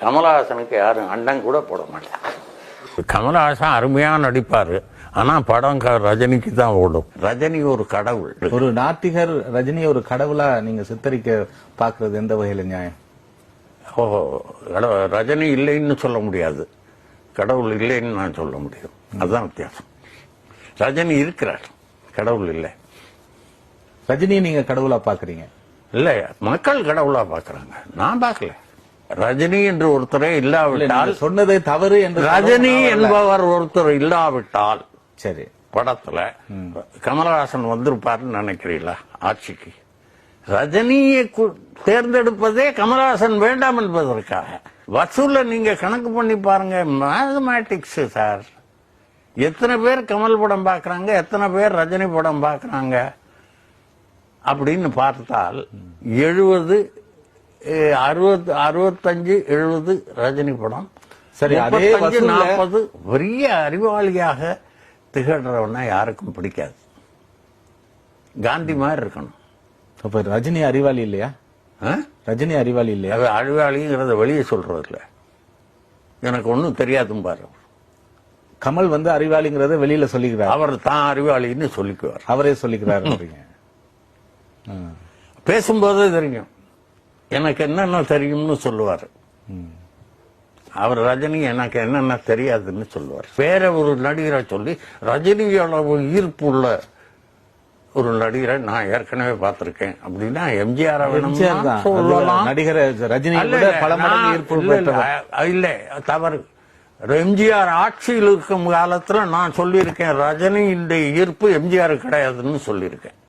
கமலஹாசனுக்கு யாரும் அண்டம் கூட போட மாட்டாங்க. கமலஹாசன் அருமையாக நடிப்பார், ஆனால் படம் ரஜினிக்கு தான் ஓடும். ரஜினி ஒரு கடவுள். ஒரு நாத்திகர் ரஜினி ஒரு கடவுளா நீங்க சித்தரிக்க பாக்குறது எந்த வகையில நியாயம்? ரஜினி இல்லைன்னு சொல்ல முடியாது, கடவுள் இல்லைன்னு நான் சொல்ல முடியும். அதுதான் வித்தியாசம். ரஜினி இருக்கிறார், கடவுள் இல்லை. ரஜினியை நீங்க கடவுளா பாக்குறீங்க? இல்ல, மக்கள் கடவுளா பாக்குறாங்க, நான் பார்க்கல. ரஜினி என்று ஒருத்தரே இல்லாவிட்டால், சொன்னது தவறு என்று ரஜினி என்பவர் ஒருத்தர் இல்லாவிட்டால் சரி படத்துல கமலஹாசன் வந்திருப்பாருன்னு நினைக்கிறீங்களா ஆட்சிக்கு? ரஜினியை தேர்ந்தெடுப்பதே கமலஹாசன் வேண்டாம் என்பதற்காக. வசூல நீங்க கணக்கு பண்ணி பாருங்க, மேத்தமேட்டிக்ஸ் சார். எத்தனை பேர் கமல் படம் பாக்குறாங்க, எத்தனை பேர் ரஜினி படம் பாக்குறாங்க அப்படின்னு பார்த்தால் 70, 60, 65, 70 ரஜினி படம். சரி, 35, 40 பெரிய அறிவாளியாக திகழ்றவனா யாருக்கும் பிடிக்காது. காந்தி மாதிரி இருக்கணும். அப்ப ரஜினி அறிவாளி இல்லையா? ரஜினி அறிவாளி இல்லையா? அறிவாளிங்கிறத வெளியே சொல்றது இல்ல, எனக்கு ஒன்னும் தெரியாதும் பாரு. கமல் வந்து அறிவாளிங்கிறத வெளியில சொல்லிக்கிறார். அவர் தான் அறிவாளின்னு சொல்லிக்குவார், அவரே சொல்லிக்கிறாரு. பேசும்போதே தெரியும் எனக்கு என்னென்ன தெரியும்னு சொல்லுவார். அவர் ரஜினி எனக்கு என்னென்ன தெரியாதுன்னு சொல்லுவார். வேற ஒரு நடிகரை சொல்லி ரஜினியோட ஈர்ப்பு உள்ள ஒரு நடிகரை நான் ஏற்கனவே பார்த்திருக்கேன் அப்படின்னா எம்ஜிஆர் சொல்லலாம். நடிகர் ரஜினி பல மடங்கு ஈர்ப்பு இல்ல, தவறு. எம்ஜிஆர் ஆட்சியில் இருக்கும் காலத்துல நான் சொல்லியிருக்கேன், ரஜினி இந்த ஈர்ப்பு எம்ஜிஆர் கிடையாதுன்னு சொல்லியிருக்கேன்.